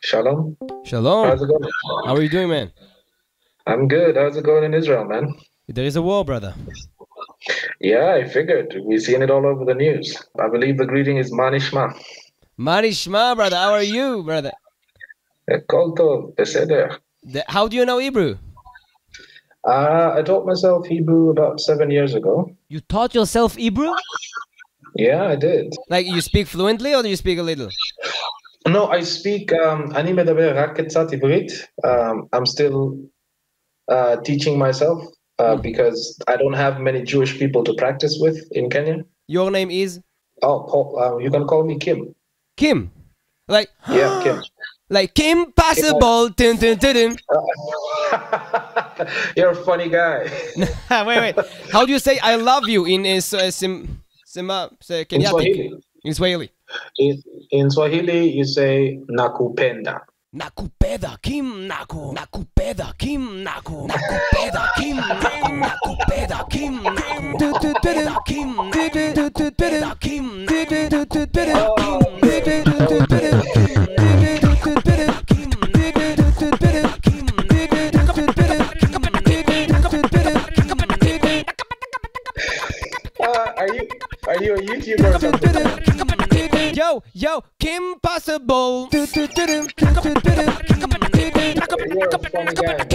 Shalom. Shalom. How's it going? How are you doing, man? I'm good. How's it going in Israel, man? There is a war, brother. Yeah, I figured. We've seen it all over the news. I believe the greeting is Manishma. Marishma, brother. How are you, brother? Kol tov, beseder. How do you know Hebrew? I taught myself Hebrew about 7 years ago. You taught yourself Hebrew? Yeah, I did. Like you speak fluently or do you speak a little? No, I speak, אני מדבר רק קצת עברית. I'm still teaching myself because I don't have many Jewish people to practice with in Kenya. Your name is? Oh, Paul, you can call me Kim. Kim. Like, Yeah, Kim. like Kim Possible. Dun, dun, dun, dun. You're a funny guy. Wait. How do you say I love you in In Swahili. In Swahili. In Swahili, you say nakupenda. Nakupeda Kim Naku. Nakupeda Kim Naku. Nakupeda Kim Naku. Nakupeda Kim Naku. Nakupeda Kim Are you a YouTuber or something? Yo, Kim Possible. You're a funny guy, man.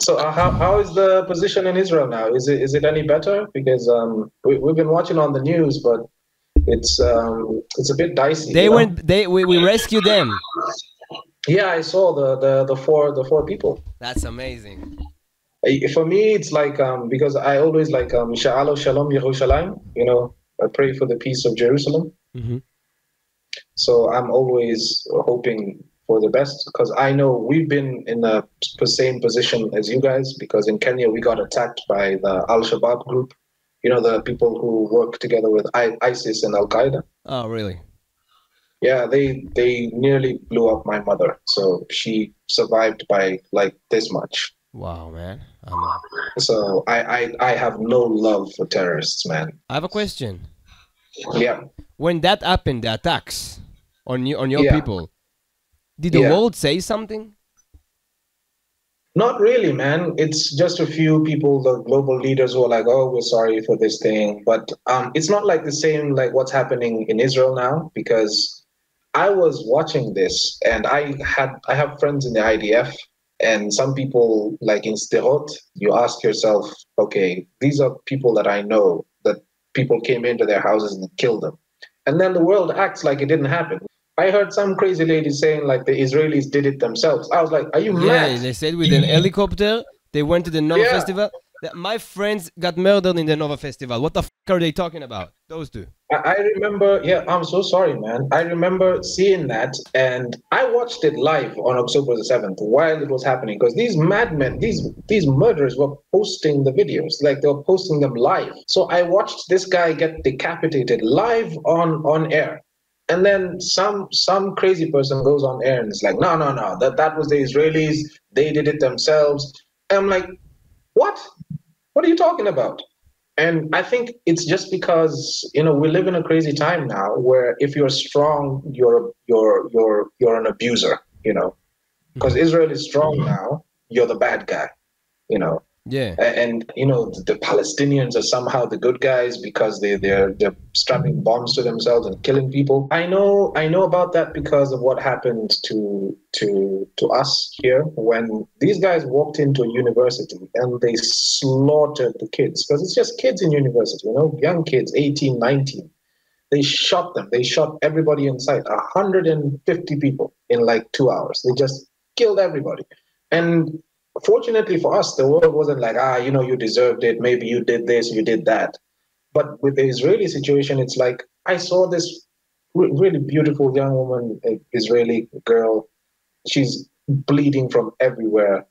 So how is the position in Israel now? Is it any better? Because we've been watching on the news, but it's a bit dicey. We rescued them. Yeah, I saw the four people. That's amazing. For me, it's like because I always like Sha'alo Shalom Yerushalayim. You know, I pray for the peace of Jerusalem. Mm-hmm. So I'm always hoping for the best because I know we've been in the same position as you guys because in Kenya we got attacked by the Al-Shabaab group. You know, the people who work together with ISIS and Al-Qaeda. Oh, really? Yeah, they nearly blew up my mother. So she survived by like this much. Wow, man. So I have no love for terrorists, man. I have a question. Yeah. When that happened, the attacks on your people, did the world say something? Not really, man. It's just a few people, the global leaders who are like, oh, we're sorry for this thing. But it's not like the same like what's happening in Israel now because I was watching this and I have friends in the IDF. And some people, like in Sderot, you ask yourself, okay, these are people that I know, that people came into their houses and killed them. And then the world acts like it didn't happen. I heard some crazy lady saying like the Israelis did it themselves. I was like, are you mad? Yeah, they said with an helicopter, they went to the Nova Festival. My friends got murdered in the Nova Festival. What the f are they talking about? Those two. I remember, I'm so sorry, man. I remember seeing that and I watched it live on October the 7th while it was happening because these madmen, these murderers were posting the videos, like they were posting them live. So I watched this guy get decapitated live on air. And then some crazy person goes on air and is like, no, that was the Israelis. They did it themselves. And I'm like, what? What are you talking about? And I think it's just because, you know, we live in a crazy time now where if you're strong, you're an abuser, you know, because Israel is strong now, you're the bad guy, you know. Yeah. And you know, the Palestinians are somehow the good guys because they're strapping bombs to themselves and killing people. I know about that because of what happened to us here when these guys walked into a university and they slaughtered the kids because it's just kids in university, you know, young kids, 18, 19. They shot them. They shot everybody in sight, 150 people in like 2 hours. They just killed everybody. And fortunately for us, the world wasn't like, you know, you deserved it. Maybe you did this, you did that. But with the Israeli situation, it's like, I saw this really beautiful young woman, Israeli girl. She's bleeding from everywhere.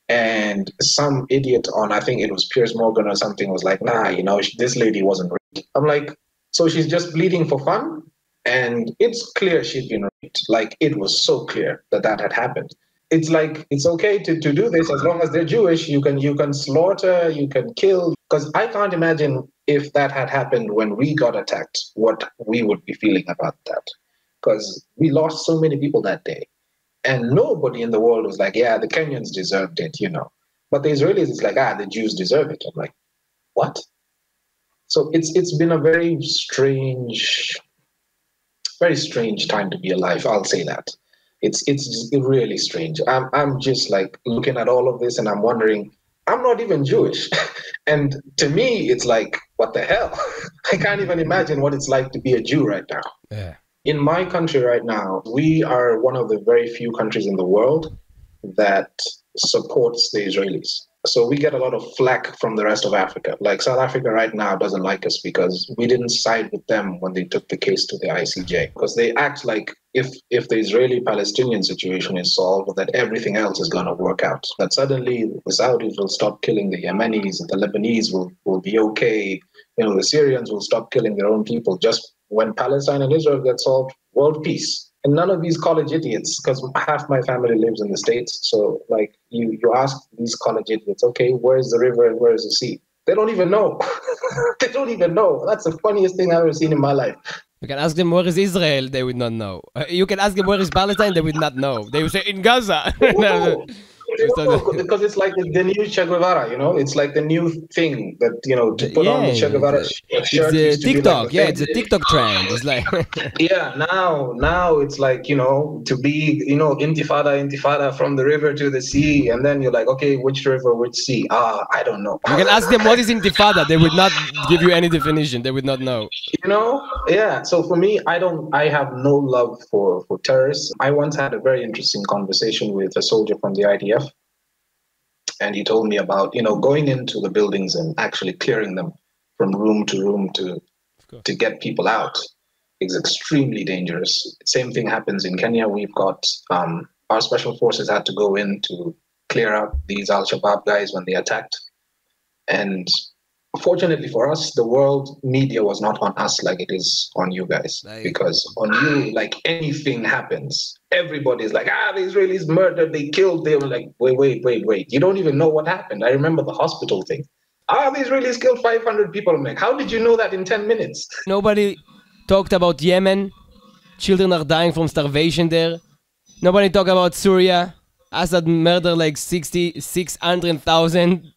And some idiot on, I think it was Piers Morgan or something, was like, nah, you know, this lady wasn't raped. I'm like, so she's just bleeding for fun? And it's clear she'd been raped. Like, it was so clear that had happened. It's like, it's okay to do this as long as they're Jewish. You can slaughter, you can kill. Because I can't imagine if that had happened when we got attacked, what we would be feeling about that. because we lost so many people that day. And nobody in the world was like, yeah, the Kenyans deserved it, you know. But the Israelis, it's like, the Jews deserve it. I'm like, what? So it's been a very strange time to be alive. I'll say that. It's really strange. I'm just like looking at all of this and I'm wondering, I'm not even Jewish. And to me, it's like, what the hell? I can't even imagine what it's like to be a Jew right now. Yeah. In my country right now, we are one of the very few countries in the world that supports the Israelis. So we get a lot of flack from the rest of Africa. Like South Africa right now doesn't like us because we didn't side with them when they took the case to the ICJ. Because they act like if the Israeli-Palestinian situation is solved, that everything else is going to work out. That suddenly the Saudis will stop killing the Yemenis, and the Lebanese will be okay. You know, the Syrians will stop killing their own people. Just when Palestine and Israel get solved, world peace. And none of these college idiots, because half my family lives in the States. So like you ask these college idiots, okay, where's the river and where's the sea? They don't even know. They don't even know. That's the funniest thing I've ever seen in my life. You can ask them where is Israel, they would not know. You can ask them where is Palestine, they would not know. They would say in Gaza. Because it's like the new Che Guevara, you know? It's like the new thing that, you know, to put on the Che Guevara shirt. It's TikTok, it's a TikTok trend. It's like yeah, now it's like, you know, to be, you know, intifada from the river to the sea, and then you're like, okay, which river, which sea? I don't know. You can ask them what is intifada, they would not give you any definition, they would not know. You know? Yeah, so for me, I have no love for terrorists. I once had a very interesting conversation with a soldier from the IDF. And he told me about, you know, going into the buildings and actually clearing them from room to room to get people out is extremely dangerous. Same thing happens in Kenya. We've got our special forces had to go in to clear out these Al-Shabaab guys when they attacked. And fortunately for us, the world media was not on us like it is on you guys. Because on you, like anything happens, everybody's like, the Israelis murdered, they killed. They were like, wait. You don't even know what happened. I remember the hospital thing. The Israelis killed 500 people. I'm like, how did you know that in 10 minutes? Nobody talked about Yemen. Children are dying from starvation there. Nobody talked about Syria. Assad murdered like 600,000.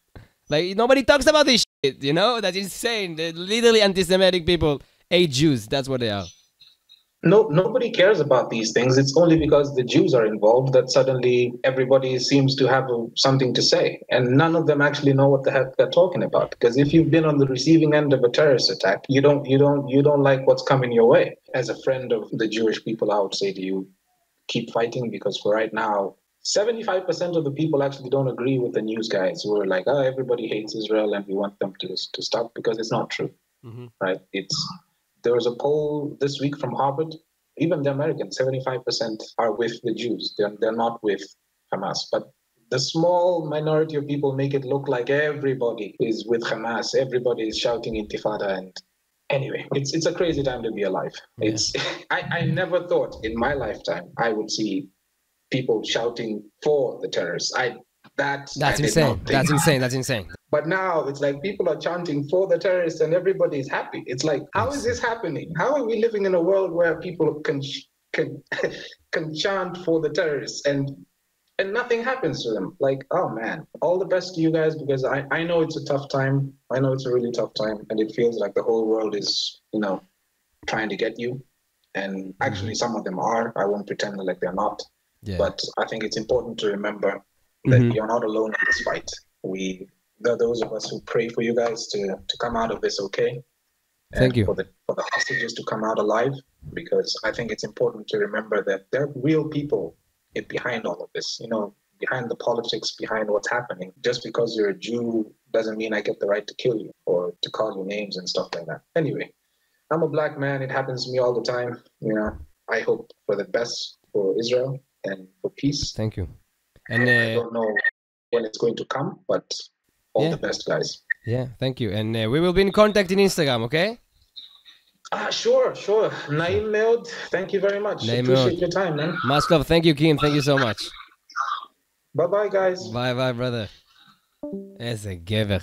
Like, nobody talks about this shit, you know? That's insane. They're literally anti-Semitic people. Hate Jews, that's what they are. No, nobody cares about these things. It's only because the Jews are involved that suddenly everybody seems to have something to say. And none of them actually know what the heck they're talking about. Because if you've been on the receiving end of a terrorist attack, you don't like what's coming your way. As a friend of the Jewish people, I would say to you, keep fighting, because for right now, 75% of the people actually don't agree with the news guys who are like, everybody hates Israel and we want them to stop, because it's not true, right? There was a poll this week from Harvard. Even the Americans, 75% are with the Jews. They're not with Hamas. But the small minority of people make it look like everybody is with Hamas. Everybody is shouting intifada. And anyway, it's a crazy time to be alive. Yeah. I never thought in my lifetime I would see people shouting for the terrorists. That's insane. That's insane. But now it's like people are chanting for the terrorists and everybody is happy. It's like, how is this happening? How are we living in a world where people can chant for the terrorists and nothing happens to them? Like, oh man, all the best to you guys, because I know it's a tough time. I know it's a really tough time, and it feels like the whole world is, you know, trying to get you. And actually some of them are. I won't pretend like they're not. Yeah. But I think it's important to remember that you're not alone in this fight. There are those of us who pray for you guys to come out of this okay. Thank you. For the hostages to come out alive, because I think it's important to remember that there are real people behind all of this, you know, behind the politics, behind what's happening. Just because you're a Jew doesn't mean I get the right to kill you or to call you names and stuff like that. Anyway, I'm a black man. It happens to me all the time. You know, I hope for the best for Israel and for peace. Thank you. And I don't know when it's going to come, but all the best, guys. Yeah, thank you. And we will be in contact in Instagram, okay? Sure. Naim Meod, thank you very much. Appreciate your time, man. Much love. Thank you, Kim. Thank you so much. Bye-bye, guys. Bye, brother. איזה גבר.